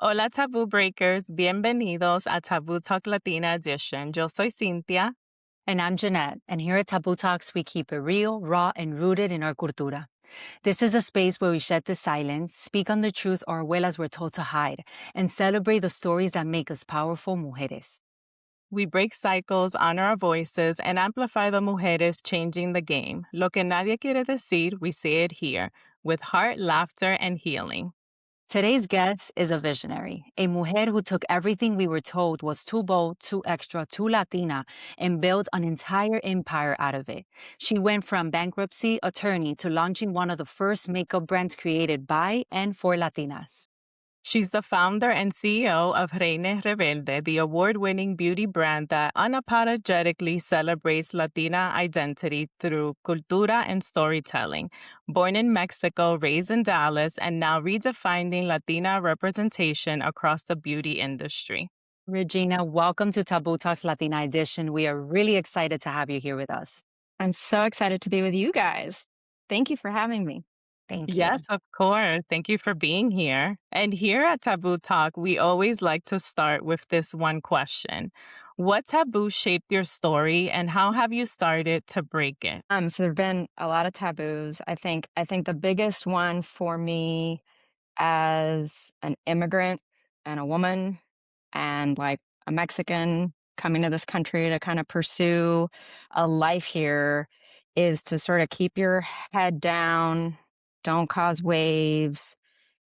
Hola, Taboo Breakers. Bienvenidos a Taboo Talk Latina Edition. Yo soy Cynthia. And I'm Jeanette, and here at Taboo Talks, we keep it real, raw, and rooted in our cultura. This is a space where we shed the silence, speak on the truth our abuelas were told to hide, and celebrate the stories that make us powerful mujeres. We break cycles, honor our voices, and amplify the mujeres changing the game. Lo que nadie quiere decir, we say it here, with heart, laughter, and healing. Today's guest is a visionary, a mujer who took everything we were told was too bold, too extra, too Latina, and built an entire empire out of it. She went from bankruptcy attorney to launching one of the first makeup brands created by and for Latinas. She's the founder and CEO of Reina Rebelde, the award-winning beauty brand that unapologetically celebrates Latina identity through cultura and storytelling. Born in Mexico, raised in Dallas, and now redefining Latina representation across the beauty industry. Regina, welcome to Taboo Talks Latina Edition. We are really excited to have you here with us. I'm so excited to be with you guys. Thank you for having me. Thank you. Yes, of course. Thank you for being here. And here at Taboo Talk, we always like to start with this one question. What taboo shaped your story and how have you started to break it? So there've been a lot of taboos. I think the biggest one for me as an immigrant and a woman and like a Mexican coming to this country to kind of pursue a life here is to sort of keep your head down, don't cause waves,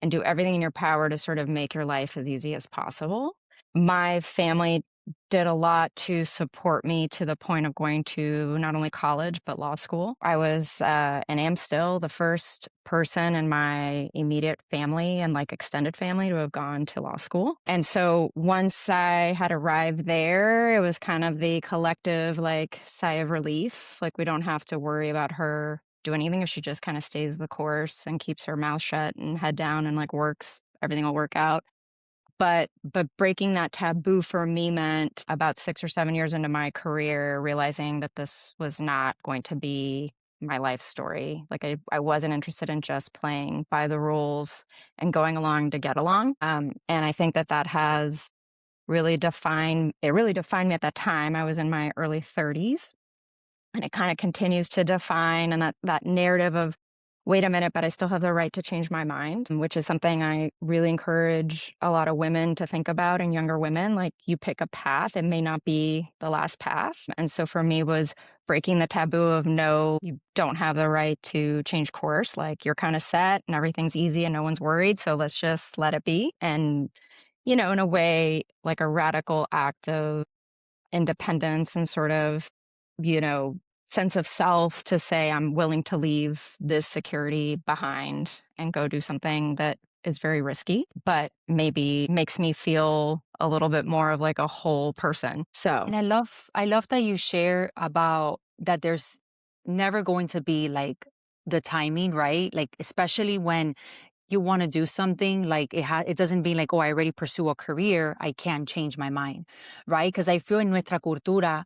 and do everything in your power to sort of make your life as easy as possible. My family did a lot to support me to the point of going to not only college, but law school. I was and am still the first person in my immediate family and like extended family to have gone to law school. And so once I had arrived there, it was kind of the collective like sigh of relief. Like we don't have to worry about her do anything if she just kind of stays the course and keeps her mouth shut and head down and like works, everything will work out. But breaking that taboo for me meant about 6 or 7 years into my career, realizing that this was not going to be my life story. Like, I wasn't interested in just playing by the rules and going along to get along, and I think that that has really defined me at that time. I was in my early 30s, and it kinda continues to define and that narrative of, "Wait a minute, but I still have the right to change my mind," which is something I really encourage a lot of women to think about and younger women, like, you pick a path, it may not be the last path, and so for me was breaking the taboo of, "No, you don't have the right to change course, like, you're kinda set and everything's easy and no one's worried, so let's just let it be," and, in a way, like a radical act of independence and sort of, you know, sense of self to say, I'm willing to leave this security behind and go do something that is very risky, but maybe makes me feel a little bit more of like a whole person. So, And I love that you share about that there's never going to be like the timing, right? Like especially when you want to do something like it doesn't be like, oh, I already pursue a career, I can't change my mind, right? Because I feel in nuestra cultura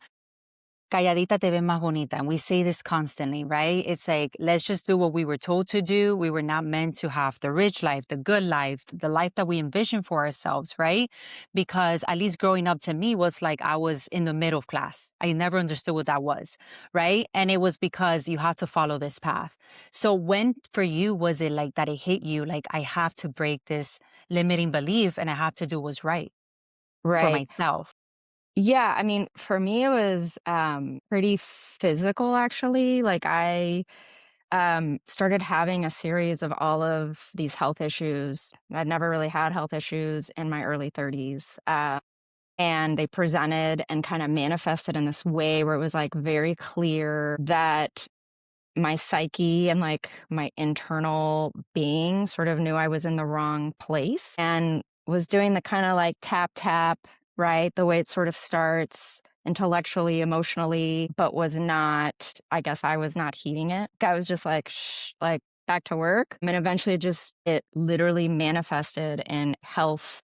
calladita te ves más bonita. And we say this constantly, right? It's like, let's just do what we were told to do. We were not meant to have the rich life, the good life, the life that we envision for ourselves, right? Because at least growing up to me was like I was in the middle class. I never understood what that was, right? And it was because you have to follow this path. So when for you was it like that it hit you, like I have to break this limiting belief and I have to do what's right for right. myself? Yeah, I mean, for me, it was pretty physical, actually. Like, I started having a series of all of these health issues. I'd never really had health issues in my early 30s. And they presented and kind of manifested in this way where it was like very clear that my psyche and like my internal being sort of knew I was in the wrong place and was doing the kind of like tap tap, right? The way it sort of starts intellectually, emotionally, but was not, I guess I was not heeding it. I was just like, shh, like back to work. And eventually it literally manifested in health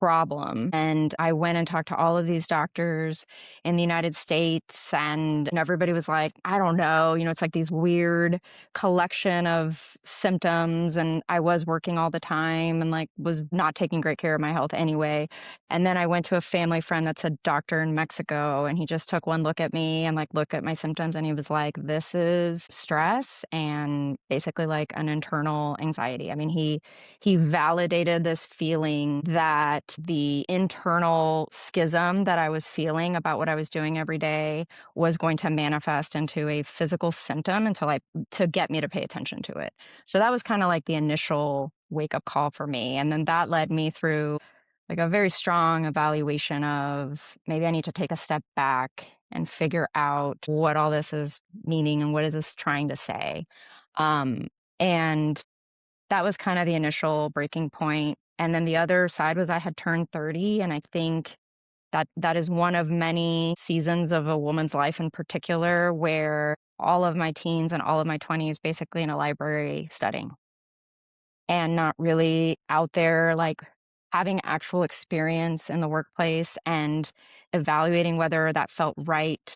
problem. And I went and talked to all of these doctors in the United States, and everybody was like, I don't know, it's like these weird collection of symptoms. And I was working all the time and like was not taking great care of my health anyway. And then I went to a family friend that's a doctor in Mexico, and he just took one look at me and like looked at my symptoms, and he was like, this is stress and basically like an internal anxiety. I mean, he validated this feeling that the internal schism that I was feeling about what I was doing every day was going to manifest into a physical symptom to get me to pay attention to it. So that was kind of like the initial wake up call for me. And then that led me through like a very strong evaluation of maybe I need to take a step back and figure out what all this is meaning and what is this trying to say. And that was kind of the initial breaking point. And then the other side was I had turned 30, and I think that is one of many seasons of a woman's life in particular where all of my teens and all of my 20s basically in a library studying and not really out there like having actual experience in the workplace and evaluating whether that felt right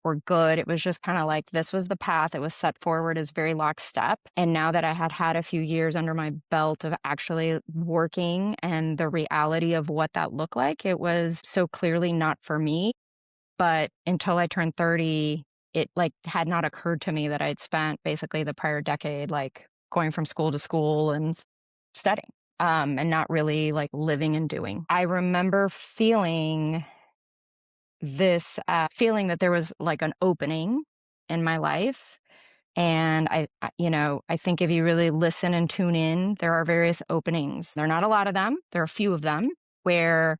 or good. It was just kind of like this was the path. It was set forward as very lockstep. And now that I had had a few years under my belt of actually working and the reality of what that looked like, it was so clearly not for me. But until I turned 30, it like had not occurred to me that I'd spent basically the prior decade like going from school to school and studying. And not really like living and doing. I remember feeling this feeling that there was like an opening in my life. And I think if you really listen and tune in, there are various openings. There are not a lot of them. There are a few of them where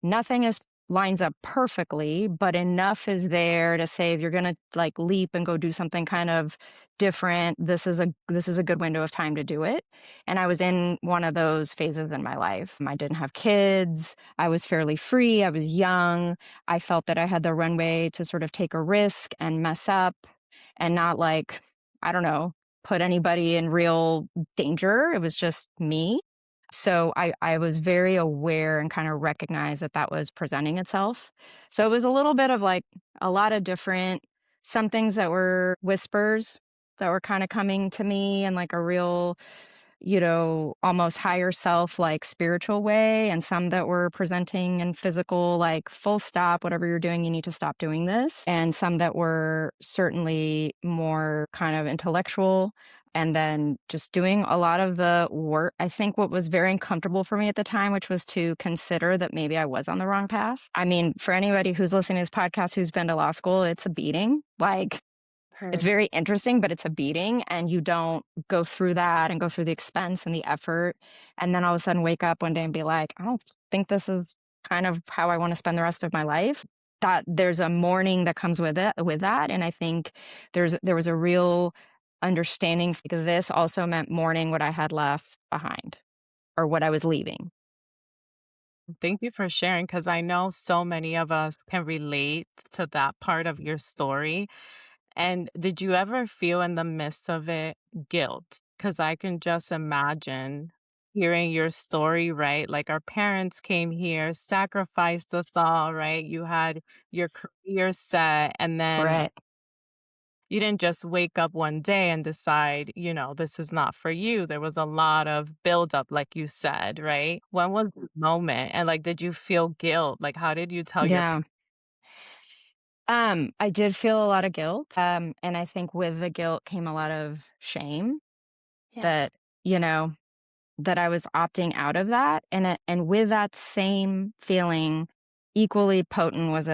nothing is lines up perfectly, but enough is there to say if you're going to like leap and go do something kind of different, this is a good window of time to do it. And I was in one of those phases in my life. I didn't have kids. I was fairly free. I was young. I felt that I had the runway to sort of take a risk and mess up and not like, I don't know, put anybody in real danger. It was just me. So I was very aware and kind of recognized that that was presenting itself. So it was a little bit of like a lot of different, some things that were whispers that were kind of coming to me in like a real, almost higher self, like spiritual way, and some that were presenting in physical, like full stop, whatever you're doing, you need to stop doing this. And some that were certainly more kind of intellectual. And then just doing a lot of the work. I think what was very uncomfortable for me at the time, which was to consider that maybe I was on the wrong path. I mean, for anybody who's listening to this podcast who's been to law school, it's a beating. Like, it's very interesting, but it's a beating, and you don't go through that and go through the expense and the effort, and then all of a sudden wake up one day and be like, I don't think this is kind of how I want to spend the rest of my life. That there's a mourning that comes with that, and I think there was a real understanding because this also meant mourning what I had left behind or what I was leaving. Thank you for sharing because I know so many of us can relate to that part of your story. And did you ever feel in the midst of it guilt? Because I can just imagine hearing your story, right? Like our parents came here, sacrificed us all, right? You had your career set, and then Right. you didn't just wake up one day and decide, this is not for you. There was a lot of buildup, like you said, right? When was the moment? And like, did you feel guilt? Like, how did you tell your Yeah. I did feel a lot of guilt. And I think with the guilt came a lot of shame Yeah. that, you know, that I was opting out of that. And with that same feeling, equally potent was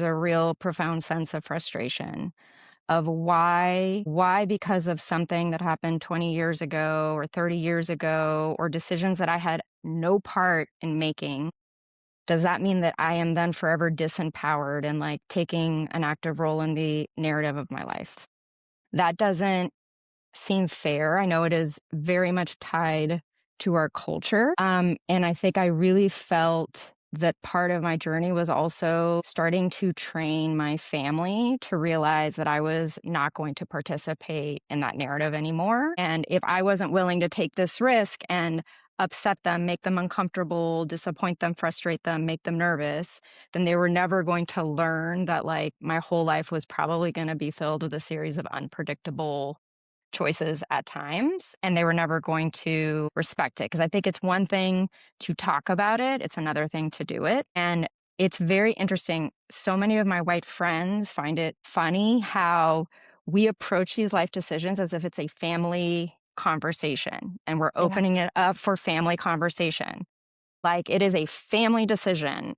a real profound sense of frustration of why because of something that happened 20 years ago or 30 years ago or decisions that I had no part in making, does that mean that I am then forever disempowered and like taking an active role in the narrative of my life? That doesn't seem fair. I know it is very much tied to our culture. And I think I really felt that part of my journey was also starting to train my family to realize that I was not going to participate in that narrative anymore. And if I wasn't willing to take this risk and upset them, make them uncomfortable, disappoint them, frustrate them, make them nervous, then they were never going to learn that like my whole life was probably going to be filled with a series of unpredictable choices at times, and they were never going to respect it. Because I think it's one thing to talk about it, it's another thing to do it. And it's very interesting. So many of my white friends find it funny how we approach these life decisions as if it's a family conversation and we're Yeah. opening it up for family conversation. Like it is a family decision.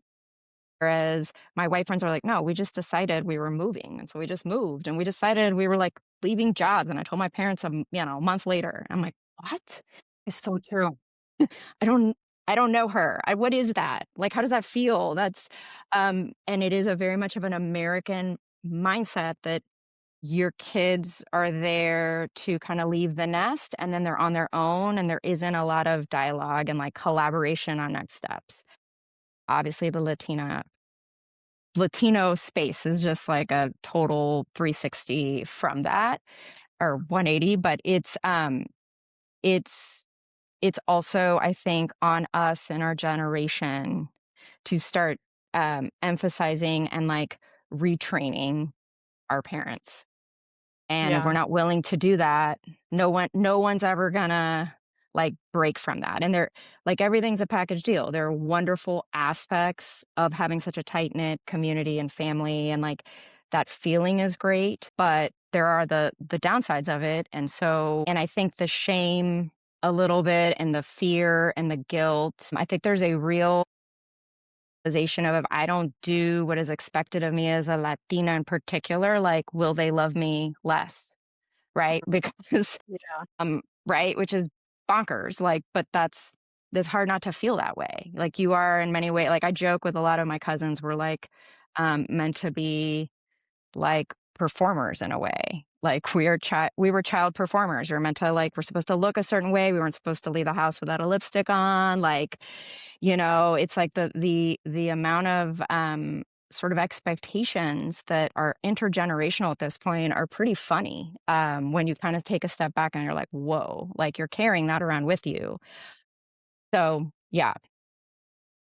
Whereas my white friends are like, no, we just decided we were moving. And so we just moved and we decided we were like leaving jobs. And I told my parents, a month later, I'm like, what? It's so true. I don't, I don't know her. What is that? Like, how does that feel? And it is a very much of an American mindset that your kids are there to kind of leave the nest and then they're on their own and there isn't a lot of dialogue and like collaboration on next steps. Obviously, the Latino space is just like a total 360 from that or 180, but it's it's also, I think, on us and our generation to start emphasizing and like retraining our parents. And if we're Yeah. not willing to do that, no one's ever gonna like break from that. And they're like everything's a package deal. There are wonderful aspects of having such a tight-knit community and family and like that feeling is great, but there are the downsides of it. And I think the shame a little bit and the fear and the guilt. I think there's a real realization of if I don't do what is expected of me as a Latina in particular, like will they love me less? Right? Because, Yeah. right, which is bonkers, like, but it's hard not to feel that way. Like, you are in many ways like, I joke with a lot of my cousins, we're, like, meant to be, like, performers in a way. Like, we were child performers. We were meant to, like we're supposed to look a certain way. We weren't supposed to leave the house without a lipstick on, like, it's like the amount of, sort of expectations that are intergenerational at this point are pretty funny, when you kinda take a step back and you're like, "Whoa," like, you're carrying that around with you. So, yeah.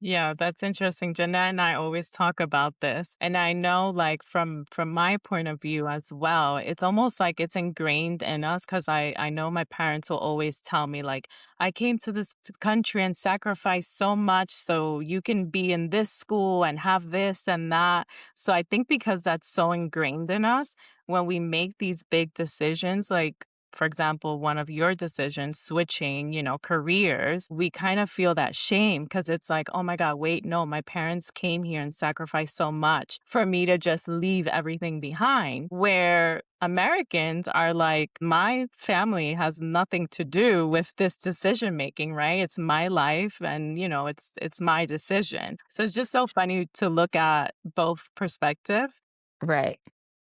Yeah, that's interesting. Jeanette and I always talk about this. And I know like from my point of view as well, it's almost like it's ingrained in us because I know my parents will always tell me like I came to this country and sacrificed so much so you can be in this school and have this and that. So I think because that's so ingrained in us, when we make these big decisions, like for example, one of your decisions, switching, careers, we kind of feel that shame because it's like, oh my God, wait, no, my parents came here and sacrificed so much for me to just leave everything behind. Where Americans are like, my family has nothing to do with this decision making, right? It's my life and, it's my decision. So it's just so funny to look at both perspectives. Right.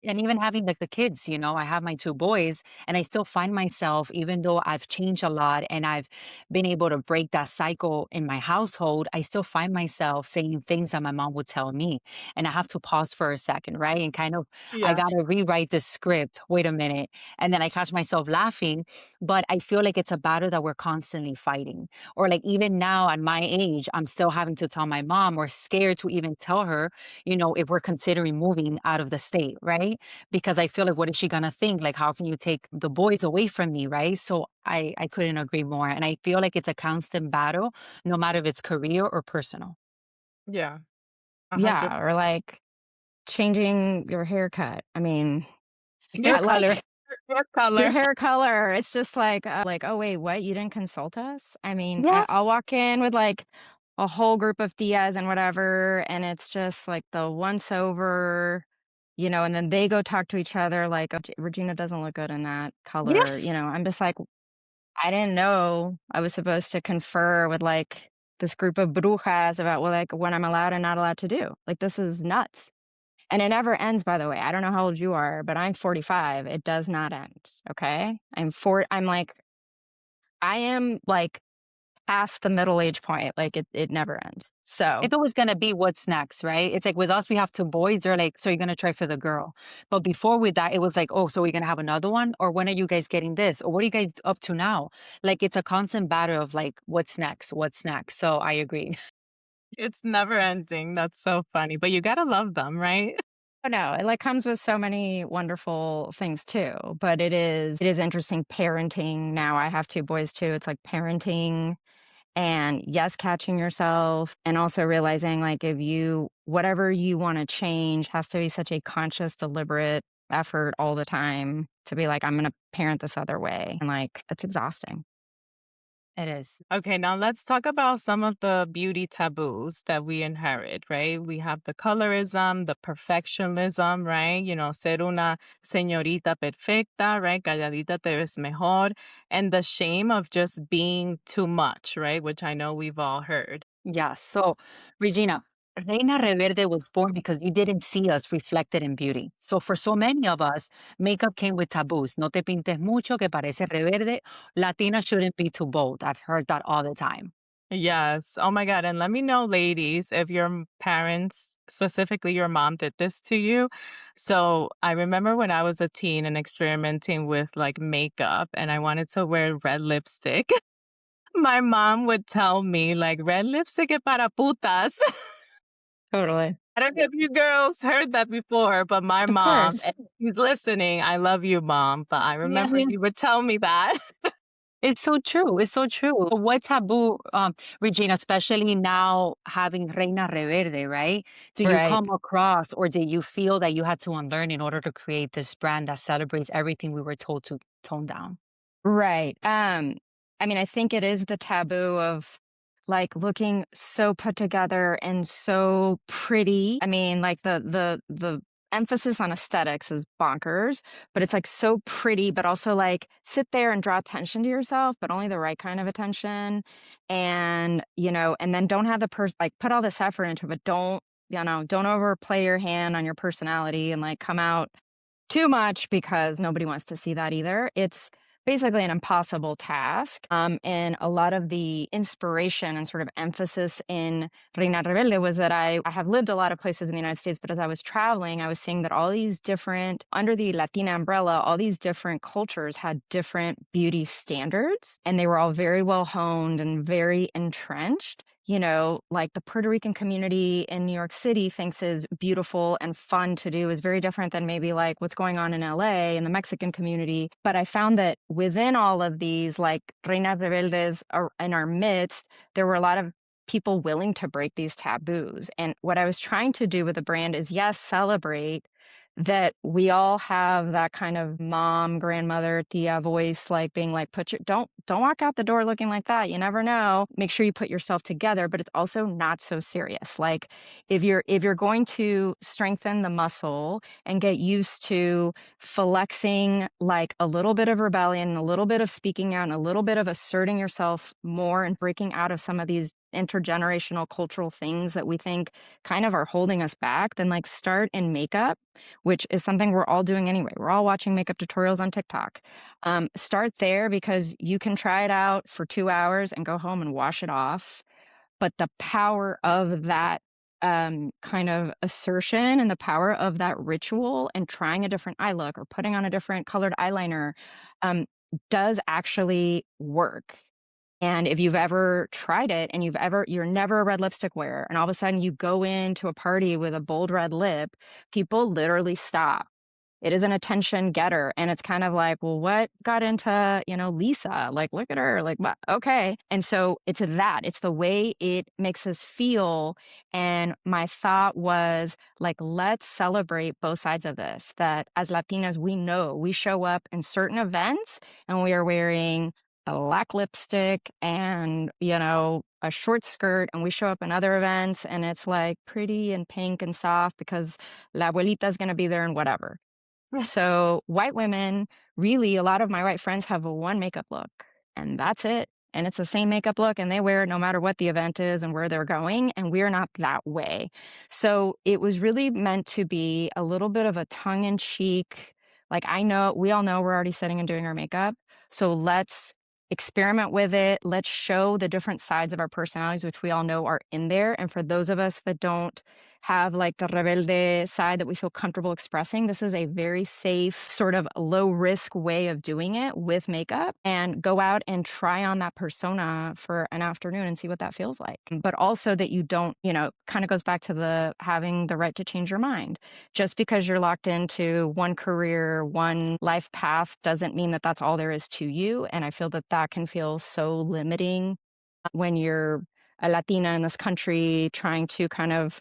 And even having like the kids, I have my two boys and I still find myself, even though I've changed a lot and I've been able to break that cycle in my household, I still find myself saying things that my mom would tell me. And I have to pause for a second, right? And kind of, I Yeah. got to rewrite the script. Wait a minute. And then I catch myself laughing. But I feel like it's a battle that we're constantly fighting. Or like even now at my age, I'm still having to tell my mom or scared to even tell her, if we're considering moving out of the state, right? Because I feel like, what is she gonna think? Like, how can you take the boys away from me, right? So I couldn't agree more. And I feel like it's a constant battle, no matter if it's career or personal. Yeah. 100. Yeah, or, like, changing your haircut. I mean, Hair Yeah. I color. like Hair your color. hair color. It's just like, "Oh, wait, what? You didn't consult us?" I mean, Yes. I'll walk in with, like, a whole group of tias and whatever, and it's just, like, the once over, and then they go talk to each other like, "Oh, Regina doesn't look good in that color," Yes. I'm just like, I didn't know I was supposed to confer with, like, this group of brujas about, well, like, what I'm allowed and not allowed to do. Like, this is nuts. And it never ends, by the way. I don't know how old you are, but I'm 45. It does not end, okay? I'm like I am, like, past the middle age point. Like it never ends. So It's always gonna be what's next, right? It's like with us, we have two boys. They're like, so you're gonna try for the girl. But before with that, it was like, oh, so we're gonna have another one? Or when are you guys getting this? Or what are you guys up to now? Like it's a constant battle of like, what's next? What's next? So I agree. It's never ending. That's so funny. But you gotta love them, right? oh no, it like comes with so many wonderful things too. But it is interesting parenting. Now I have two boys too. It's like parenting and yes, catching yourself and also realizing like if you whatever you want to change has to be such a conscious, deliberate effort all the time to be like, I'm gonna parent this other way. And like it's exhausting. It is. Okay, now let's talk about some of the beauty taboos that we inherit, right? We have the colorism, the perfectionism, right? Ser una señorita perfecta, right? Calladita te ves mejor. And the shame of just being too much, right? Which I know we've all heard. Yeah. So, Regina, Reina Reverde was born because you didn't see us reflected in beauty. So, for so many of us, makeup came with taboos. No te pintes mucho, que parece reverde. Latina shouldn't be too bold. I've heard that all the time. Yes. Oh my God. And let me know, ladies, if your parents, specifically your mom, did this to you. So I remember when I was a teen and experimenting with like makeup and I wanted to wear red lipstick. My mom would tell me like red lipstick es para putas. Totally. I don't know if you girls heard that before, but my Of mom, course. and she's listening. I love you, mom. But I Yeah. remember you would tell me that. It's so true. It's so true. What taboo, Regina, especially now having Reina Reverde, right? Do you Right. come across or did you feel that you had to unlearn in order to create this brand that celebrates everything we were told to tone down? Right. I mean, I think it is the taboo of like looking so put together and so pretty. I mean, like the emphasis on aesthetics is bonkers, but it's like so pretty, but also like sit there and draw attention to yourself, but only the right kind of attention. And, and then don't have the person like put all this effort into it, but don't overplay your hand on your personality and like come out too much because nobody wants to see that either. It's basically an impossible task. And a lot of the inspiration and sort of emphasis in Reina Rebelde was that I have lived a lot of places in the United States, but as I was traveling, I was seeing that all these different, under the Latina umbrella, all these different cultures had different beauty standards, and they were all very well honed and very entrenched. Like the Puerto Rican community in New York City thinks is beautiful and fun to do is very different than maybe like what's going on in LA and the Mexican community. But I found that within all of these, like Reina Rebeldes in our midst, there were a lot of people willing to break these taboos. And what I was trying to do with the brand is, yes, celebrate that we all have that kind of mom, grandmother, tia voice, like being like, don't walk out the door looking like that. You never know. Make sure you put yourself together, but it's also not so serious. Like if you're going to strengthen the muscle and get used to flexing like a little bit of rebellion, a little bit of speaking out, and a little bit of asserting yourself more and breaking out of some of these intergenerational cultural things that we think kind of are holding us back, then like start in makeup, which is something we're all doing anyway. We're all watching makeup tutorials on TikTok. Start there because you can try it out for 2 hours and go home and wash it off. But the power of that kind of assertion and the power of that ritual and trying a different eye look or putting on a different colored eyeliner um, does actually work. And if you've ever tried it and you're never a red lipstick wearer, and all of a sudden you go into a party with a bold red lip, people literally stop. It is an attention getter. And it's kind of like, well, what got into, Lisa? Like, look at her. Like, what? Okay. And so it's the way it makes us feel. And my thought was like, let's celebrate both sides of this. That as Latinas, we know we show up in certain events and we are wearing black lipstick and, a short skirt, and we show up in other events and it's like pretty and pink and soft because la abuelita is going to be there and whatever. So white women, really, a lot of my white friends have a one makeup look and that's it. And it's the same makeup look and they wear it no matter what the event is and where they're going. And we're not that way. So it was really meant to be a little bit of a tongue in cheek. Like we all know we're already sitting and doing our makeup. So let's experiment with it. Let's show the different sides of our personalities, which we all know are in there. And for those of us that don't have like the rebelde side that we feel comfortable expressing, this is a very safe, sort of low risk way of doing it with makeup, and go out and try on that persona for an afternoon and see what that feels like. But also that you don't, kind of goes back to the having the right to change your mind. Just because you're locked into one career, one life path doesn't mean that that's all there is to you. And I feel that that can feel so limiting when you're a Latina in this country trying to kind of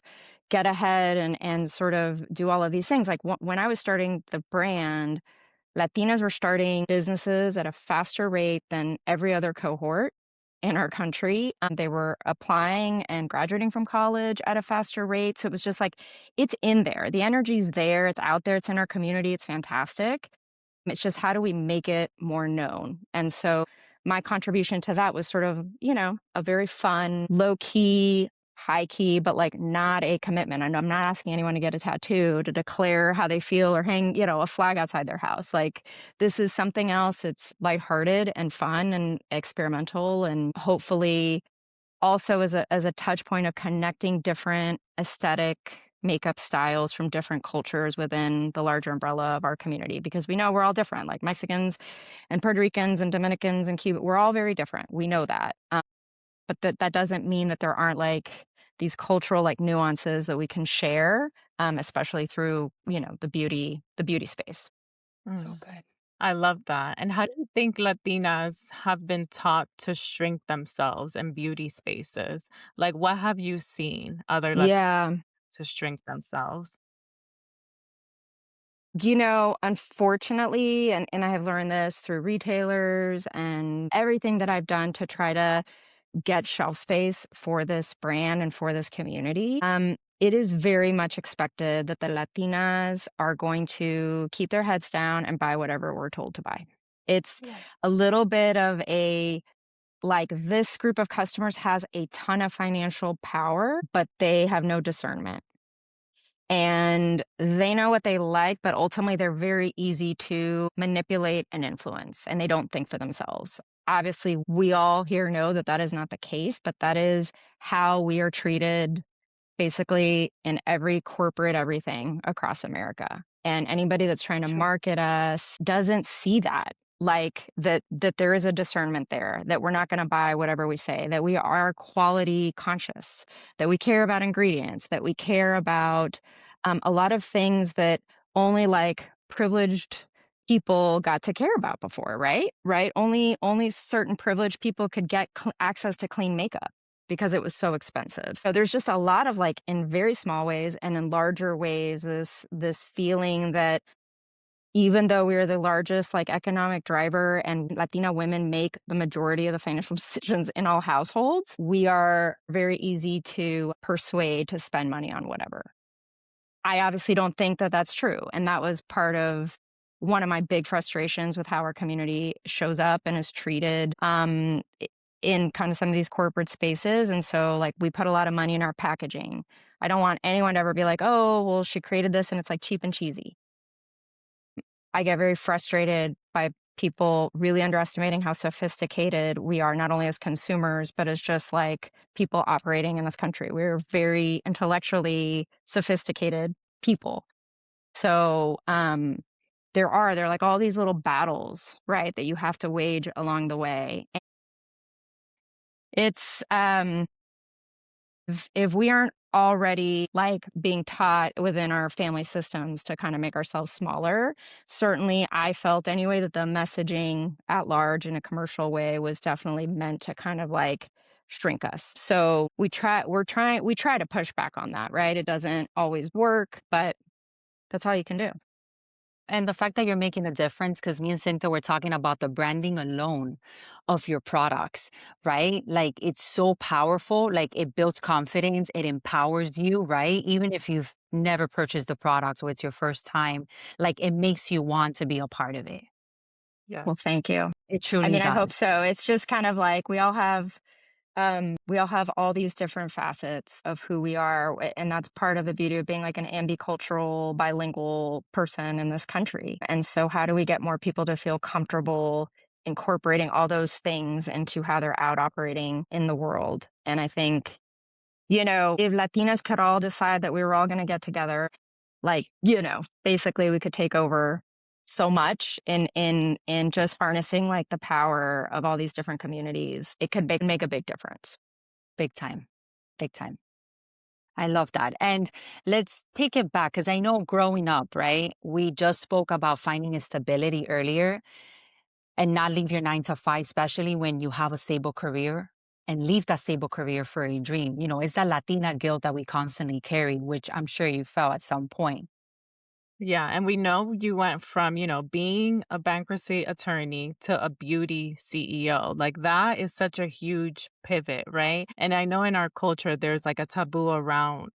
get ahead and sort of do all of these things. Like when I was starting the brand, Latinas were starting businesses at a faster rate than every other cohort in our country. They were applying and graduating from college at a faster rate. So it was just like, it's in there. The energy's there. It's out there. It's in our community. It's fantastic. It's just how do we make it more known? And so my contribution to that was sort of, a very fun, low key, high key, but like not a commitment. And I'm not asking anyone to get a tattoo to declare how they feel or hang, a flag outside their house. Like this is something else. It's lighthearted and fun and experimental, and hopefully also as a touch point of connecting different aesthetic makeup styles from different cultures within the larger umbrella of our community, because we know we're all different, like Mexicans and Puerto Ricans and Dominicans and Cuba. We're all very different. We know that. But that doesn't mean that there aren't like these cultural like nuances that we can share, especially through, the beauty space. So Mm. good. I love that. And how do you think Latinas have been taught to shrink themselves in beauty spaces? Like, what have you seen other Latinas Yeah. to shrink themselves? Unfortunately, and I have learned this through retailers and everything that I've done to try to get shelf space for this brand and for this community. It is very much expected that the Latinas are going to keep their heads down and buy whatever we're told to buy. It's Yeah. a little bit of a like this group of customers has a ton of financial power, but they have no discernment. And they know what they like, but ultimately they're very easy to manipulate and influence, and they don't think for themselves. Obviously, we all here know that that is not the case, but that is how we are treated basically in every corporate everything across America. And anybody that's trying to True. market us doesn't see that. Like that there is a discernment there, that we're not going to buy whatever we say, that we are quality conscious, that we care about ingredients, that we care about a lot of things that only like privileged people got to care about before, right, only certain privileged people could get access to clean makeup because it was so expensive. So there's just a lot of like in very small ways and in larger ways this feeling that even though we are the largest like economic driver and Latina women make the majority of the financial decisions in all households, we are very easy to persuade to spend money on whatever. I obviously don't think that that's true, and that was part of one of my big frustrations with how our community shows up and is treated in kind of some of these corporate spaces. And so like we put a lot of money in our packaging. I don't want anyone to ever be like, oh, well, she created this and it's like cheap and cheesy. I get very frustrated by people really underestimating how sophisticated we are, not only as consumers, but as just like people operating in this country. We're very intellectually sophisticated people. So there are like all these little battles, right, that you have to wage along the way. And it's if we aren't already like being taught within our family systems to kind of make ourselves smaller, certainly I felt anyway that the messaging at large in a commercial way was definitely meant to kind of like shrink us. So we try to push back on that, right? It doesn't always work, but that's all you can do. And the fact that you're making a difference, because me and Cynthia were talking about the branding alone of your products, right? Like it's so powerful. Like it builds confidence, it empowers you, right? Even if you've never purchased the product or it's your first time, like it makes you want to be a part of it. Well, Yes. thank you. It I truly mean, I hope does. so. It's just kind of like we all have all these different facets of who we are, and that's part of the beauty of being like an ambicultural, bilingual person in this country. And so, how do we get more people to feel comfortable incorporating all those things into how they're out operating in the world. And I think, if Latinas could all decide that we were all going to get together, like, basically we could take over so much in just harnessing like the power of all these different communities. It could make a big difference. Big time. Big time. I love that. And let's take it back because I know growing up, right? We just spoke about finding a stability earlier and not leave your 9 to 5, especially when you have a stable career and leave that stable career for a dream. It's that Latina guilt that we constantly carry, which I'm sure you felt at some point. Yeah, and we know you went from, being a bankruptcy attorney to a beauty CEO. Like that is such a huge pivot, right? And I know in our culture there's like a taboo around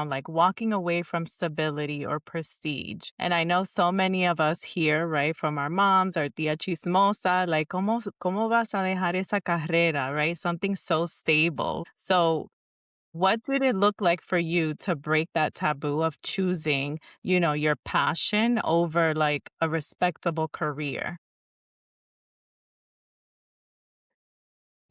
like walking away from stability or prestige. And I know so many of us here, right, from our moms, our tía chismosa, like cómo vas a dejar esa carrera, right? Something so stable. So what did it look like for you to break that taboo of choosing, your passion over like a respectable career?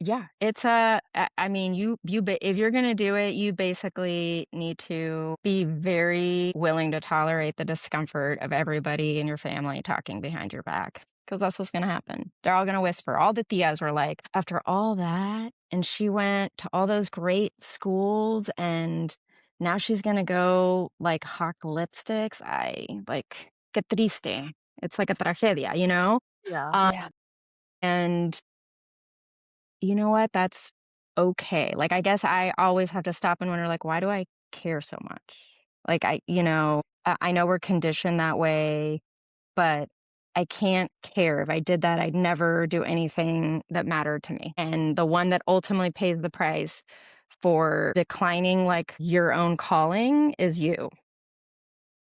Yeah, it's I mean, if you're gonna do it, you basically need to be very willing to tolerate the discomfort of everybody in your family talking behind your back, because that's what's gonna happen. They're all gonna whisper. All the tias were like, after all that, and she went to all those great schools, and now she's gonna go like hawk lipsticks. I like que triste. It's like a tragedia, Yeah. Yeah. and you know what? That's okay. Like, I guess I always have to stop and wonder, like, why do I care so much? Like, I know we're conditioned that way, but I can't care. If I did that, I'd never do anything that mattered to me. And the one that ultimately pays the price for declining, like, your own calling is you,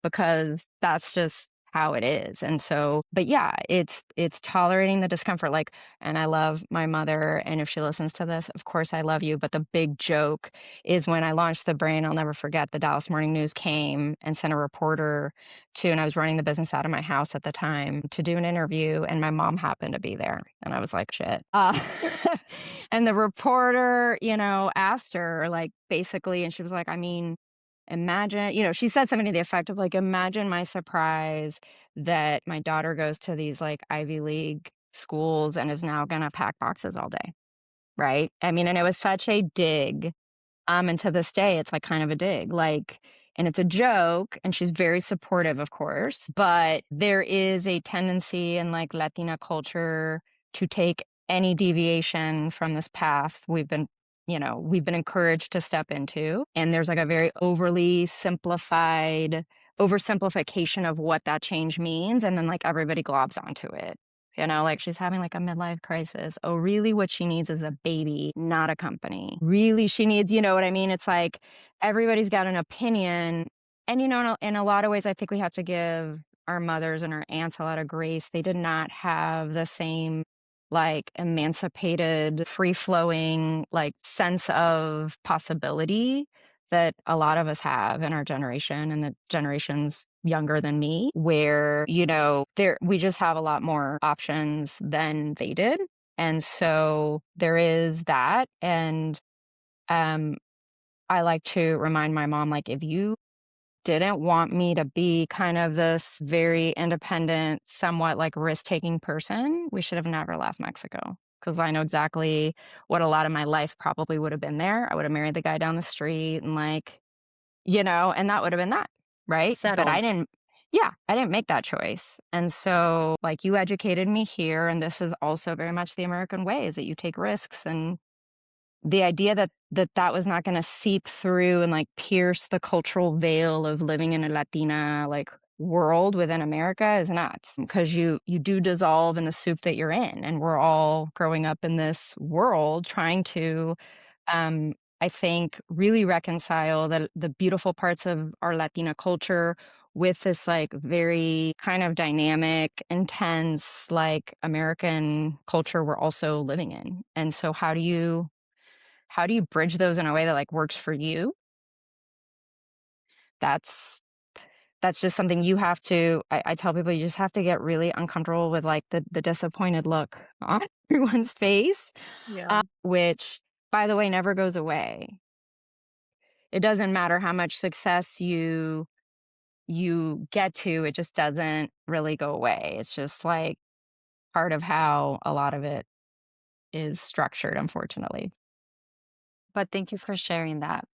because that's just how it is. And so, but yeah, it's tolerating the discomfort. Like, and I love my mother, and if she listens to this, of course I love you. But the big joke is when I launched the brand, I'll never forget, the Dallas Morning News came and sent a reporter and I was running the business out of my house at the time to do an interview, and my mom happened to be there. And I was like, shit. And the reporter, asked her, like, basically, and she was like, I mean, imagine, she said something to the effect of like, imagine my surprise that my daughter goes to these like Ivy League schools and is now gonna pack boxes all day. Right. I mean, and it was such a dig. And to this day, it's like kind of a dig. Like, and it's a joke, and she's very supportive, of course, but there is a tendency in like Latina culture to take any deviation from this path we've been encouraged to step into. And there's like a very overly simplified oversimplification of what that change means. And then like everybody globs onto it. Like she's having like a midlife crisis. Oh, really? What she needs is a baby, not a company. Really, she needs, you know what I mean? It's like everybody's got an opinion. And, in a lot of ways, I think we have to give our mothers and our aunts a lot of grace. They did not have the same like emancipated, free flowing, like sense of possibility that a lot of us have in our generation and the generations younger than me, where, we just have a lot more options than they did. And so there is that. And I like to remind my mom, like, if you didn't want me to be kind of this very independent, somewhat like risk taking person, we should have never left Mexico. Because I know exactly what a lot of my life probably would have been there. I would have married the guy down the street and like, and that would have been that. Right. But Settled. I didn't make that choice. And so, like, you educated me here. And this is also very much the American way, is that you take risks. And the idea that was not going to seep through and like pierce the cultural veil of living in a Latina like world within America is nuts, because you do dissolve in the soup that you're in, and we're all growing up in this world trying to I think really reconcile the beautiful parts of our Latina culture with this like very kind of dynamic, intense like American culture we're also living in. And so how do you bridge those in a way that like works for you? That's that's just something you have to, I tell people you just have to get really uncomfortable with like the disappointed look on everyone's face, Yeah. which, by the way, never goes away. It doesn't matter how much success you get to, it just doesn't really go away. It's just like part of how a lot of it is structured, unfortunately. But thank you for sharing that,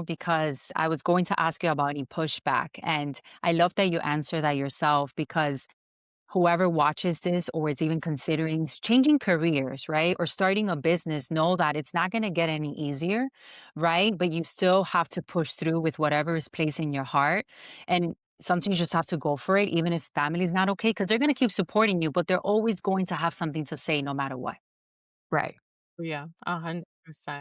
because I was going to ask you about any pushback. And I love that you answer that yourself because whoever watches this or is even considering changing careers, right? Or starting a business, know that it's not going to get any easier, right? But you still have to push through with whatever is placed in your heart. And sometimes you just have to go for it, even if family's not okay, because they're going to keep supporting you, but they're always going to have something to say no matter what. Right. Yeah, 100%.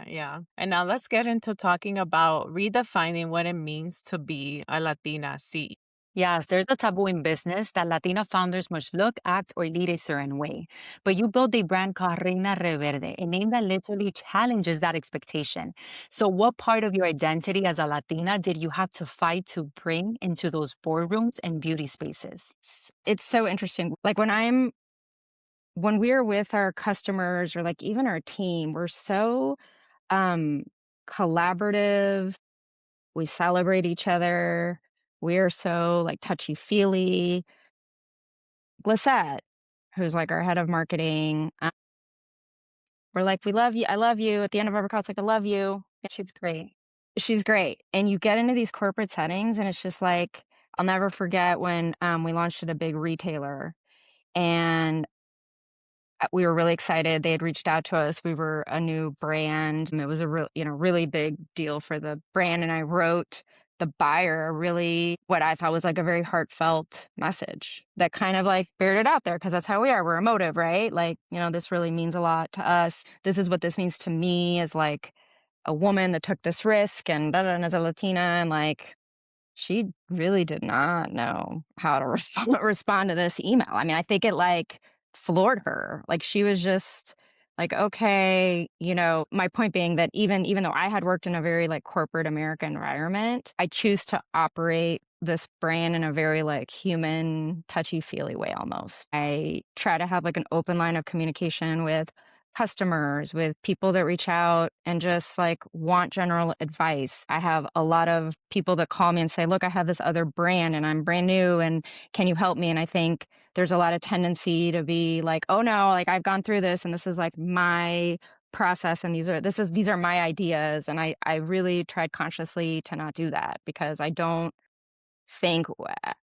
Yeah. And now let's get into talking about redefining what it means to be a Latina CEO. Yes, there's a taboo in business that Latina founders must look, act, or lead a certain way. But you built a brand called Reina Rebelde, a name that literally challenges that expectation. So, what part of your identity as a Latina did you have to fight to bring into those boardrooms and beauty spaces? It's so interesting. Like when we're with our customers or like even our team, we're so um collaborative. We celebrate each other. We're so like touchy-feely. Lisette, who's like our head of marketing, we're like, "We love you. I love you." At the end of every call, it's like, "I love you." She's great. She's great. And you get into these corporate settings, and it's just like, I'll never forget when we launched at a big retailer, and we were really excited. They had reached out to us. We were a new brand. And it was a real, really big deal for the brand. And I wrote the buyer a really what I thought was like a very heartfelt message that kind of like bared it out there because that's how we are. We're emotive, right? Like, this really means a lot to us. This is what this means to me as like a woman that took this risk and, da, da, and as a Latina and like she really did not know how to respond to this email. I mean, I think it like floored her. Like she was just like, okay, my point being that even though I had worked in a very like corporate America environment, I choose to operate this brand in a very like human, touchy-feely way almost. I try to have like an open line of communication with customers, with people that reach out and just like want general advice. I have a lot of people that call me and say, "Look, I have this other brand and I'm brand new and can you help me?" And I think there's a lot of tendency to be like, "Oh no, like I've gone through this and this is like my process and these are my ideas." And I really tried consciously to not do that because I don't think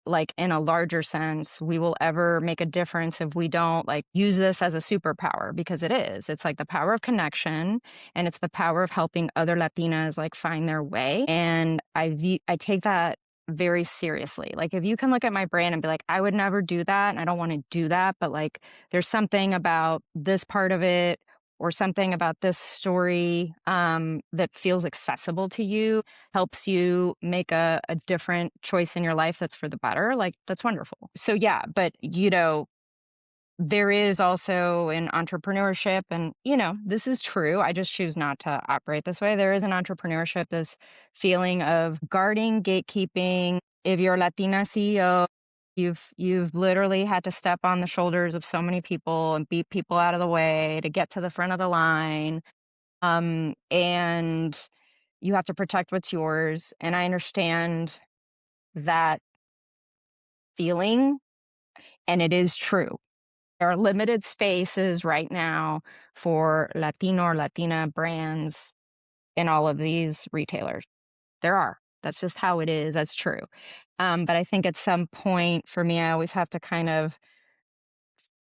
like in a larger sense we will ever make a difference if we don't like use this as a superpower because it's like the power of connection and it's the power of helping other Latinas like find their way, and I take that very seriously. Like if you can look at my brand and be like, I would never do that and I don't want to do that, but like there's something about this part of it or something about this story that feels accessible to you, helps you make a different choice in your life that's for the better, like that's wonderful. So yeah, but there is also in entrepreneurship, and this is true. I just choose not to operate this way. There is in entrepreneurship this feeling of guarding, gatekeeping. If you're a Latina CEO, you've literally had to step on the shoulders of so many people and beat people out of the way to get to the front of the line. And you have to protect what's yours. And I understand that feeling, and it is true. There are limited spaces right now for Latino or Latina brands in all of these retailers. There are. That's just how it is. That's true. But I think at some point for me, I always have to kind of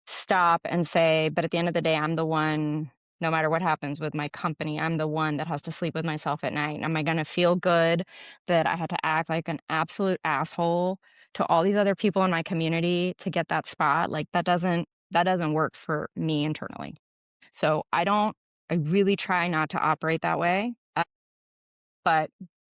stop and say, but at the end of the day, I'm the one, no matter what happens with my company, I'm the one that has to sleep with myself at night. Am I going to feel good that I had to act like an absolute asshole to all these other people in my community to get that spot? Like that doesn't work for me internally. So I really try not to operate that way. But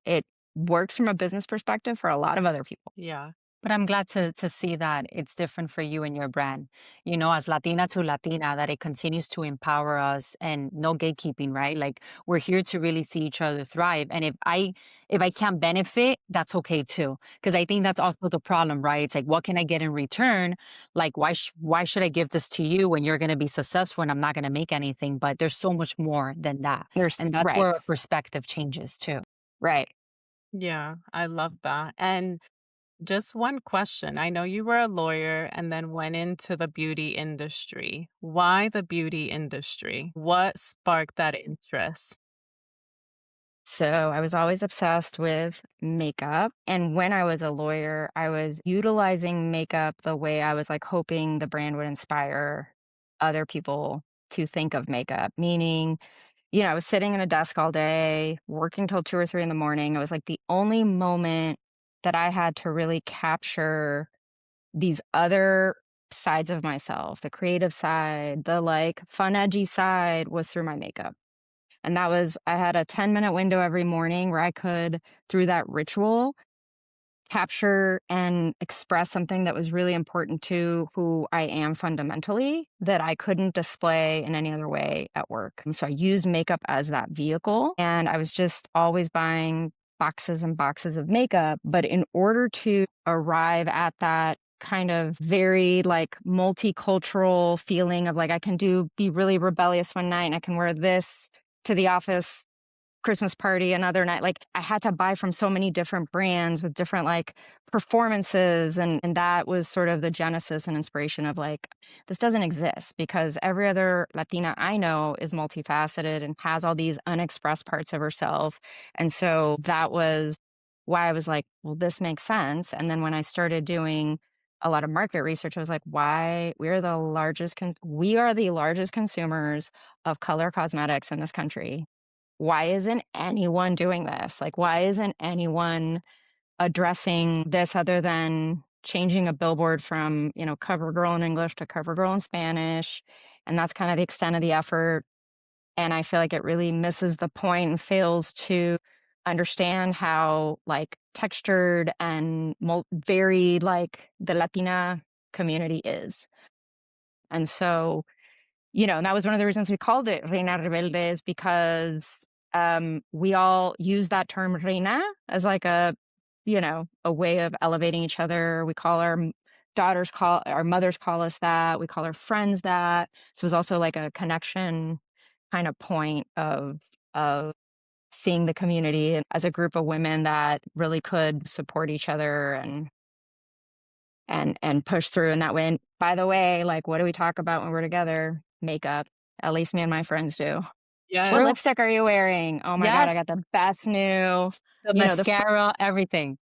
it works from a business perspective for a lot of other people. Yeah. But I'm glad to see that it's different for you and your brand. You know, as Latina to Latina, that it continues to empower us and no gatekeeping, right? Like we're here to really see each other thrive. And if I can't benefit, that's okay too. Because I think that's also the problem, right? It's like, what can I get in return? Like, why should I give this to you when you're going to be successful and I'm not going to make anything? But there's so much more than that, and that's Right, where our perspective changes too. right. Yeah, I love that. And just one question. I know you were a lawyer and then went into the beauty industry. Why the beauty industry? What sparked that interest? So I was always obsessed with makeup. And when I was a lawyer, I was utilizing makeup the way I was like hoping the brand would inspire other people to think of makeup. Meaning, I was sitting in a desk all day, working till 2 or 3 in the morning. It was like the only moment that I had to really capture these other sides of myself, the creative side, the like fun, edgy side was through my makeup. And I had a 10-minute window every morning where I could, through that ritual, capture and express something that was really important to who I am fundamentally that I couldn't display in any other way at work. And so I used makeup as that vehicle. And I was just always buying boxes and boxes of makeup. But in order to arrive at that kind of very like multicultural feeling of like I can be really rebellious one night and I can wear this to the office Christmas party another night. Like I had to buy from so many different brands with different like performances. And that was sort of the genesis and inspiration of like, this doesn't exist because every other Latina I know is multifaceted and has all these unexpressed parts of herself. And so that was why I was like, well, this makes sense. And then when I started doing a lot of market research, I was like, why we are the largest consumers of color cosmetics in this country. Why isn't anyone doing this? Like, why isn't anyone addressing this other than changing a billboard from, cover girl in English to cover girl in Spanish? And that's kind of the extent of the effort. And I feel like it really misses the point and fails to understand how like textured and varied like the Latina community is. And so and that was one of the reasons we called it Reina Rebelde is because we all use that term reina as like a way of elevating each other. We call our mothers call us that. We call our friends that. So it was also like a connection kind of point of seeing the community as a group of women that really could support each other and push through in that way. And by the way, like, what do we talk about when we're together? Makeup. At least me and my friends do. What Yes. True. lipstick are you wearing? Oh my God, I Yes, got the best new, the the mascara, everything.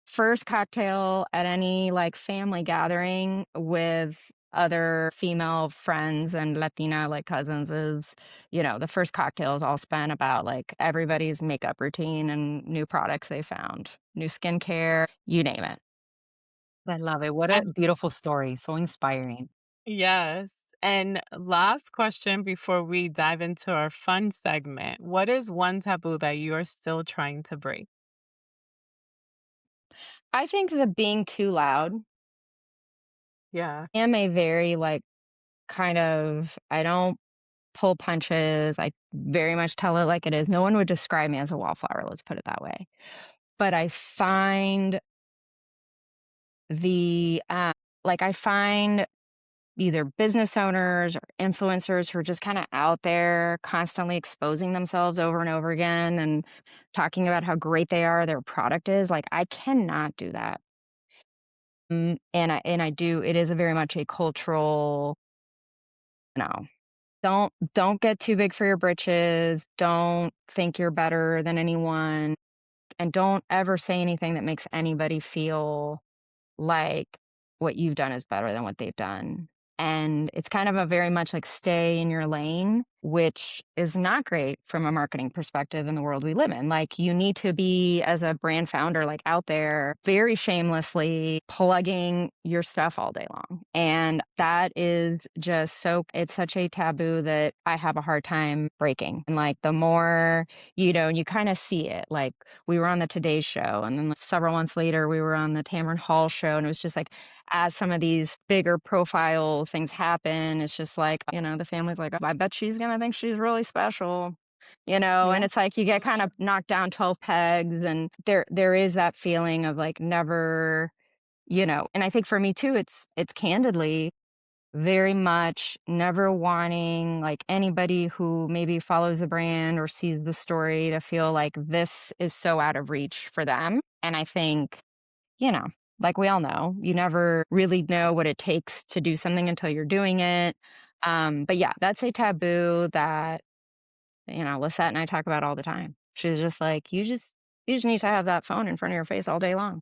first cocktail at any like family gathering with other female friends and Latina like cousins is, the first cocktail is all spent about like everybody's makeup routine and new products they found, new skincare, you name it. I love it. What a And beautiful story. So inspiring. yes. And last question before we dive into our fun segment. What is one taboo that you're still trying to break? I think the being too loud. Yeah. I am a very like I don't pull punches. I very much tell it like it is. No one would describe me as a wallflower, let's put it that way. But I find I find either business owners or influencers who are just kind of out there constantly exposing themselves over and over again and talking about how great they are, their product is. Like I cannot do that. And I do it is a very much a cultural no. Don't get too big for your britches. Don't think you're better than anyone, and don't ever say anything that makes anybody feel like what you've done is better than what they've done. And it's kind of a very much like stay in your lane. which is not great from a marketing perspective in the world we live in. Like, you need to be, as a brand founder, like out there very shamelessly plugging your stuff all day long. And that is just it's such a taboo that I have a hard time breaking. And like, the more, and you kind of see it. Like, we were on the Today Show, and then like, several months later, we were on the Tamron Hall Show. And it was just like, as some of these bigger profile things happen, it's just like, the family's like, I bet she's going to think she's really special, Yeah. and it's like you get kind of knocked down 12 pegs. And there is that feeling of like never, and I think for me too, it's candidly very much never wanting like anybody who maybe follows the brand or sees the story to feel like this is so out of reach for them. And I think, you know, like we all know, you never really know what it takes to do something until you're doing it. But yeah, that's a taboo that, Lisette and I talk about all the time. She's just like, you just need to have that phone in front of your face all day long.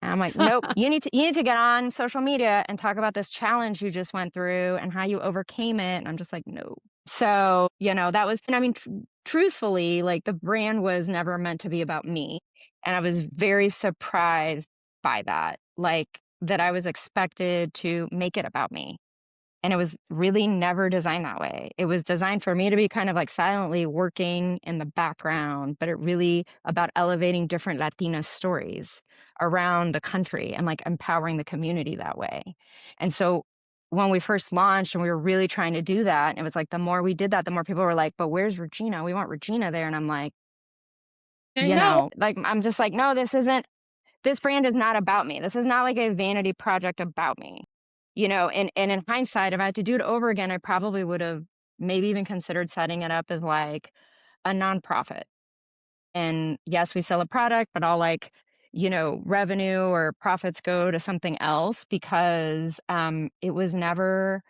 And I'm like, nope, you need to get on social media and talk about this challenge you just went through and how you overcame it. And I'm just like, no. So, that was, and I mean, truthfully, like the brand was never meant to be about me. And I was very surprised by that, like that I was expected to make it about me. And it was really never designed that way. It was designed for me to be kind of like silently working in the background, but it really about elevating different Latina stories around the country and like empowering the community that way. And so when we first launched and we were really trying to do that, and it was like the more we did that, the more people were like, but where's Regina? We want Regina there. And I'm like, I know. like, I'm just like, no, this brand is not about me. This is not like a vanity project about me. And in hindsight, if I had to do it over again, I probably would have maybe even considered setting it up as like a nonprofit. And yes, we sell a product, but all like, revenue or profits go to something else because it was never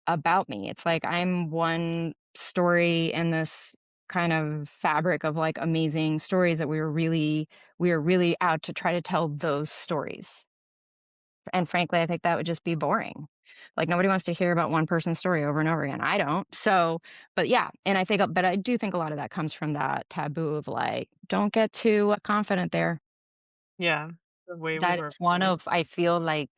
about me. It's like I'm one story in this kind of fabric of like amazing stories that we were really out to try to tell those stories. And frankly, I think that would just be boring. Like nobody wants to hear about one person's story over and over again. I don't. So, but yeah, and but I do think a lot of that comes from that taboo of like, don't get too confident there. Yeah. The way we That were is one raised. of, I feel like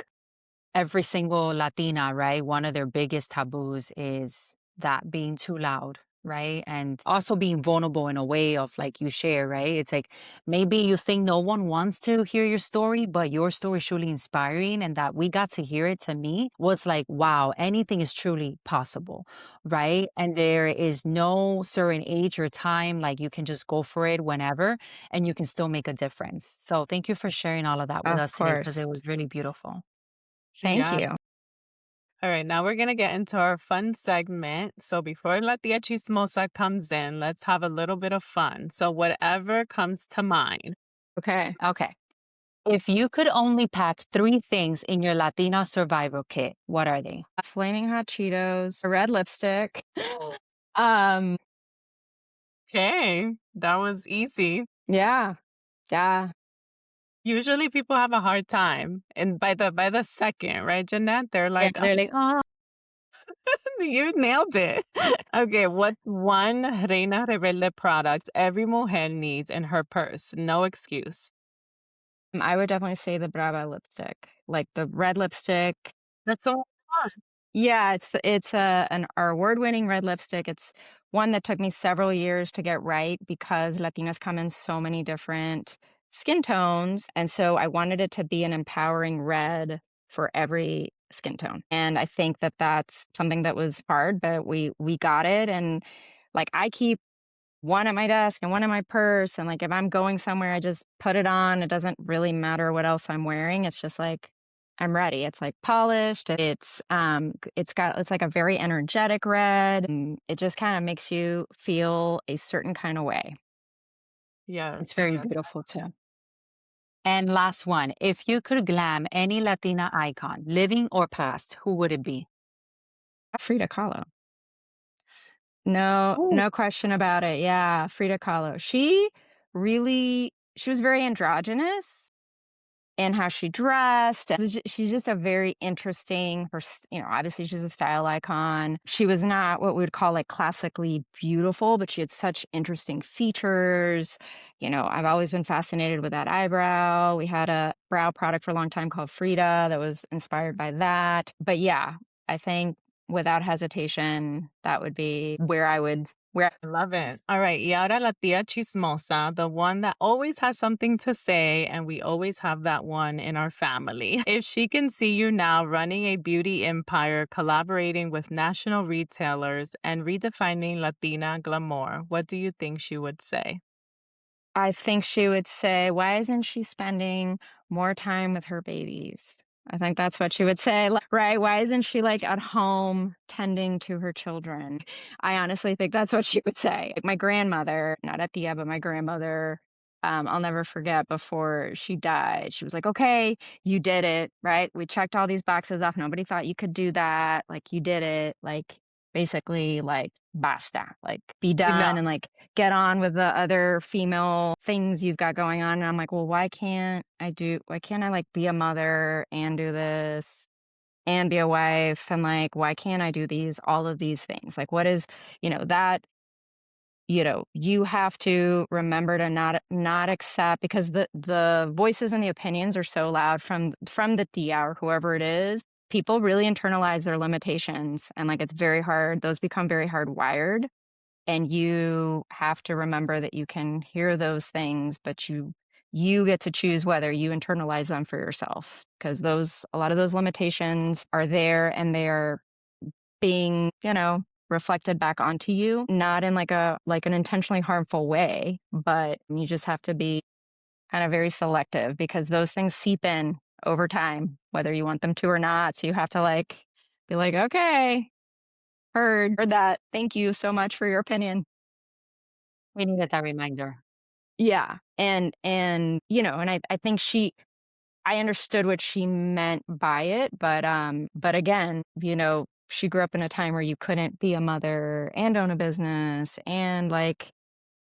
every single Latina, right? One of their biggest taboos is that being too loud, right? And also being vulnerable in a way of like you share, right? It's like maybe you think no one wants to hear your story, but your story is truly inspiring. And that we got to hear it, to me was like, wow, anything is truly possible, right? And there is no certain age or time, like you can just go for it whenever and you can still make a difference. So thank you for sharing all of that with Of us today because course. it was really beautiful. Thank Yeah. you. All right, now we're gonna get into our fun segment. So before La Tia Chismosa comes in, let's have a little bit of fun. So whatever comes to mind. Okay. Okay. If you could only pack three things in your Latina survival kit, what are they? Flaming hot Cheetos, a red lipstick. um, Okay, that was easy. yeah. Yeah. Usually people have a hard time, and by the second, right, Jeanette? They're Yeah, like, oh, they're like, oh, you nailed it. Okay, what's one Reina Rebelde product every mujer needs in her purse? No excuse. I would definitely say the Brava lipstick, like the red lipstick. That's so fun. Yeah, it's an our award-winning red lipstick. It's one that took me several years to get right because Latinas come in so many different skin tones, and so I wanted it to be an empowering red for every skin tone. And I think that that's something that was hard, but we got it. And like I keep one at my desk and one in my purse. And like if I'm going somewhere, I just put it on. It doesn't really matter what else I'm wearing. It's just like I'm ready. It's like polished. It's like a very energetic red. And it just kind of makes you feel a certain kind of way. it's Yes. very beautiful too. And last one, if you could glam any Latina icon, living or past, who would it be? Frida Kahlo. No, Ooh. no question about it. Yeah, Frida Kahlo. She was very androgynous. in how she dressed. She's just a very interesting, obviously she's a style icon. She was not what we would call like classically beautiful, but she had such interesting features. I've always been fascinated with that eyebrow. We had a brow product for a long time called Frida that was inspired by that. But yeah, I think without hesitation, that would be where I love it. All right. Y ahora la tía chismosa, the one that always has something to say, and we always have that one in our family. If she can see you now running a beauty empire, collaborating with national retailers, and redefining Latina glamour, what do you think she would say? I think she would say, "Why isn't she spending more time with her babies?" I think that's what she would say, right? Why isn't she like at home tending to her children? I honestly think that's what she would say. My grandmother, not at the end, but my grandmother, I'll never forget before she died. She was like, "Okay, you did it, right? We checked all these boxes off. Nobody thought you could do that. Like, you did it. Like, basically, like, basta. Like, be Enough. done and like get on with the other female things you've got going on." And I'm like, well, why can't I like be a mother and do this and be a wife? And like, why can't I do all of these things? Like, what is, that, you have to remember to not accept, because the voices and the opinions are so loud from the tia or whoever it is. People really internalize their limitations, and like it's very hard. Those become very hardwired, and you have to remember that you can hear those things, but you get to choose whether you internalize them for yourself, because those a lot of those limitations are there, and they are being, reflected back onto you, not in like an intentionally harmful way, but you just have to be kind of very selective, because those things seep in over time, whether you want them to or not. So you have to like be like, okay, heard that. Thank you so much for your opinion. We needed that reminder. Yeah. And I think I understood what she meant by it, but again, she grew up in a time where you couldn't be a mother and own a business and like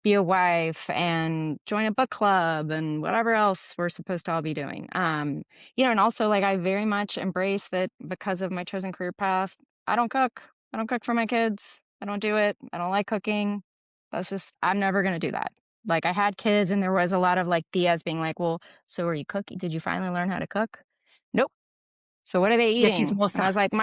be a wife and join a book club and whatever else we're supposed to all be doing. And also like I very much embrace that because of my chosen career path, I don't cook. I don't cook for my kids. I don't do it. I don't like cooking. I'm never going to do that. Like I had kids and there was a lot of like tias being like, well, so are you cooking? Did you finally learn how to cook? Nope. So what are they Yeah, eating? And chismosa.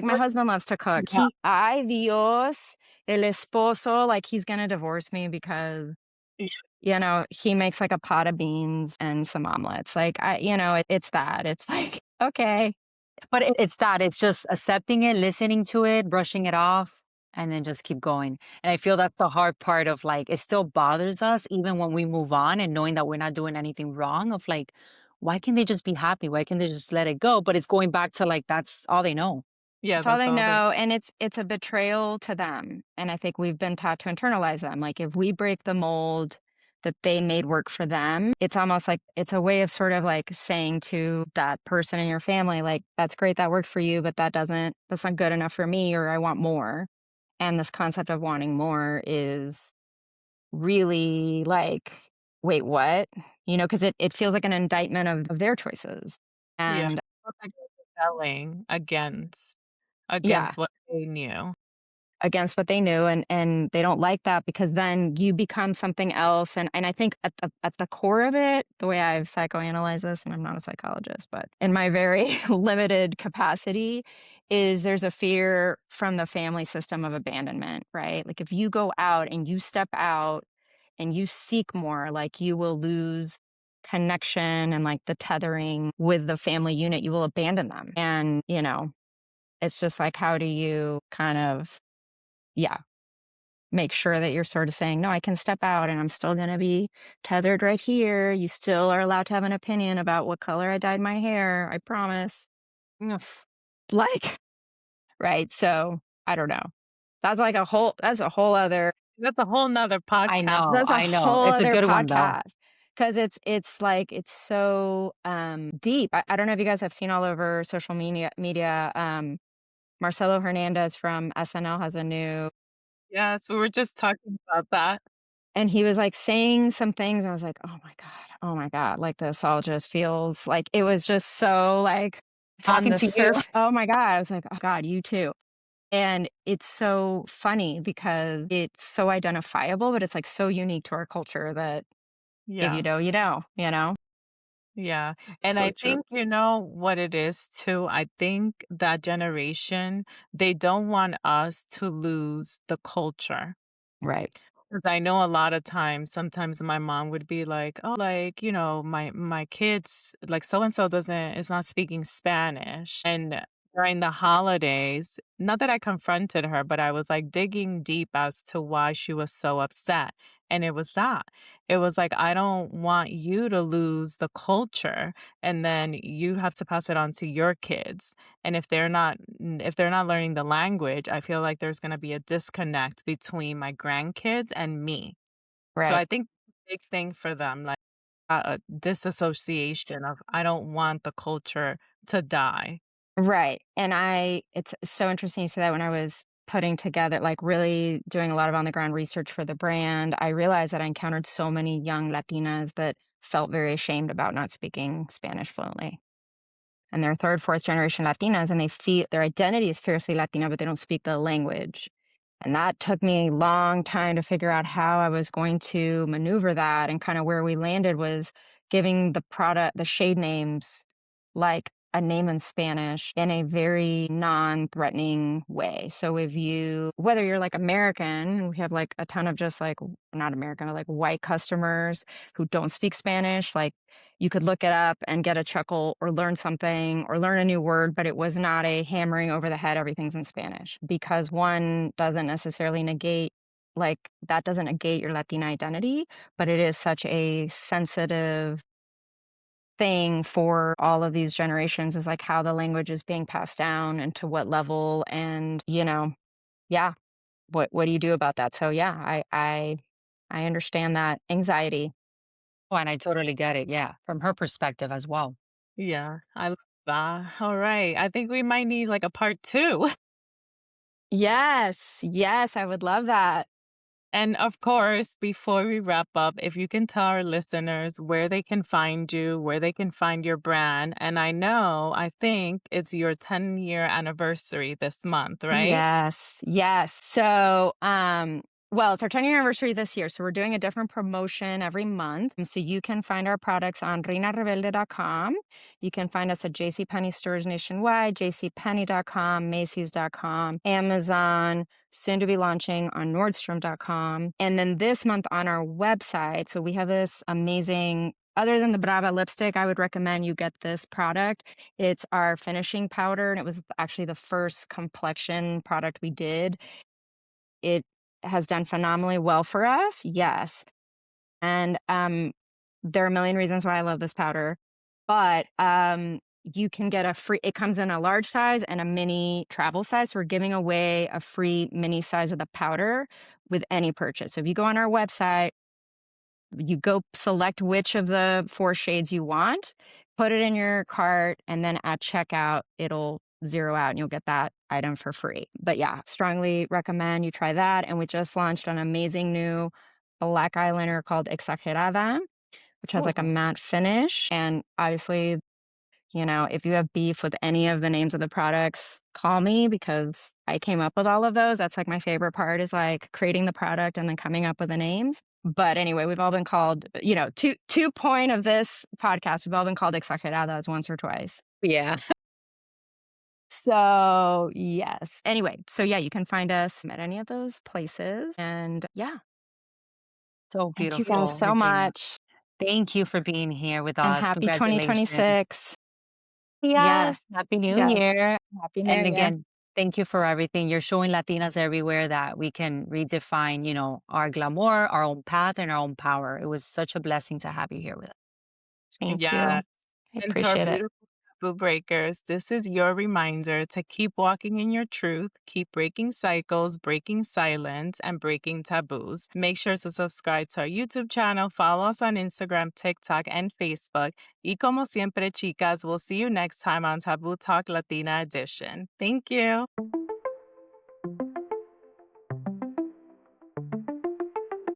my husband loves to cook. Yeah. Ay Dios, el esposo, like he's gonna divorce me because, he makes like a pot of beans and some omelets. Like it's that. It's like, okay. But it's that. It's just accepting it, listening to it, brushing it off, and then just keep going. And I feel that's the hard part of like, it still bothers us even when we move on and knowing that we're not doing anything wrong, of like, why can't they just be happy? Why can't they just let it go? But it's going back to like, that's all they know. Yeah, That's all that's they all they. know, and it's a betrayal to them, and I think we've been taught to internalize them. Like, if we break the mold that they made work for them, it's almost like it's a way of sort of, like, saying to that person in your family, like, "That's great, that worked for you, but that's not good enough for me, or I want more." And this concept of wanting more is really like, "Wait, what?" Because it feels like an indictment of their choices, Yeah. and It's like rebelling yeah. against what they knew. Against what they knew, and they don't like that, because then you become something else. And I think at the core of it, the way I've psychoanalyzed this, and I'm not a psychologist, but in my very limited capacity, is there's a fear from the family system of abandonment, right? Like if you go out and you step out and you seek more, like you will lose connection and like the tethering with the family unit. You will abandon them. And it's just like, how do you kind of, yeah, make sure that you're sort of saying, no, I can step out and I'm still going to be tethered right here. You still are allowed to have an opinion about what color I dyed my hair. I promise. Ugh. Like, right. So I don't know. That's a whole nother podcast. That's a I know. whole It's a other good one though. podcast, because it's like, it's so deep. I don't know if you guys have seen all over social media. Marcelo Hernandez from SNL has a new. Yes, we were just talking about that. And he was, like, saying some things, I was like, oh my god, like, this all just feels like it was just so, like, on Talking the to you. surf oh my god, I was like, "Oh god, you too." And it's so funny because it's so identifiable, but it's, like, so unique to our culture that if you Yeah. know, you know, you know? Yeah. And So I true. think you know what it is too. I think that generation, they don't want us to lose the culture. Right. 'Cause I know a lot of times, sometimes my mom would be like, "Oh, like, my kids, like so and so doesn't is not speaking Spanish." And during the holidays, not that I confronted her, but I was like digging deep as to why she was so upset. And it was that. It was like, I don't want you to lose the culture, and then you have to pass it on to your kids. And if they're not learning the language, I feel like there's gonna be a disconnect between my grandkids and me. So Right. I think big thing for them, like, a disassociation of, I don't want the culture to die. Right, and I it's so interesting you say that when I was putting together like, really doing a lot of on the ground research for the brand, I realized that I encountered so many young Latinas that felt very ashamed about not speaking Spanish fluently. And they're 3rd, 4th generation Latinas, and they feel their identity is fiercely Latina, but they don't speak the language. And that took me a long time to figure out how I was going to maneuver that, and kinda where we landed was giving the product the shade names like a name in Spanish in a very non-threatening way. So if you whether you're, like, American, we have, like, a ton of just, like, not American, like, white customers who don't speak Spanish, like, you could look it up and get a chuckle or learn something or learn a new word, but it was not a hammering over the head, everything's in Spanish. Because one doesn't necessarily negate like, that doesn't negate your Latina identity, but it is such a sensitive thing for all of these generations is, like, how the language is being passed down and to what level and, yeah, what do you do about that? So, yeah, I understand that anxiety. Oh, and I totally get it. Yeah. From her perspective as well. Yeah, I love that. Alright, I think we might need, like, a part 2. Yes, yes, I would love that. And of course, before we wrap up, if you can tell our listeners where they can find you, where they can find your brand. And I think it's your 10-year anniversary this month, right? Yes, yes. So, well, it's our 10-year anniversary this year, so we're doing a different promotion every month. And so you can find our products on reinarebelde.com. You can find us at JCPenney stores nationwide, jcpenney.com, Macy's.com, Amazon, soon to be launching on Nordstrom.com. And then this month on our website, so we have this amazing other than the Brava lipstick, I would recommend you get this product. It's our finishing powder, and it was actually the first complexion product we did. It has done phenomenally well for us, yes, and, there are a million reasons why I love this powder, but, you can get a free it comes in a large size and a mini travel size, so we're giving away a free mini size of the powder with any purchase. So if you go on our website, you go select which of the 4 shades you want, put it in your cart, and then at checkout, it'll zero out and you'll get that item for free. But yeah, strongly recommend you try that. And we just launched an amazing new black eyeliner called Exagerada, which has like a Oh. matte finish. And obviously, if you have beef with any of the names of the products, call me because I came up with all of those. That's like my favorite part is like creating the product and then coming up with the names. But anyway, we've all been called, two point of this podcast, we've all been called exageradas once or twice. Yeah. So yes. Anyway, so yeah, you can find us at any of those places. And yeah, So thank you guys beautiful, so Regina. much Thank you for being here with and us. happy Congratulations. 2026. Yes. Yes. Happy New Yes. Year. Happy New And Year. again, thank you for everything. You're showing Latinas everywhere that we can redefine, our glamour, our own path, and our own power. It was such a blessing to have you here with us. Thank you. Yeah. I And to our appreciate it. beautiful taboo breakers, this is your reminder to keep walking in your truth, keep breaking cycles, breaking silence, and breaking taboos. Make sure to subscribe to our YouTube channel, follow us on Instagram, TikTok, and Facebook. Y como siempre, chicas, we'll see you next time on Taboo Talk Latina Edition. Thank you.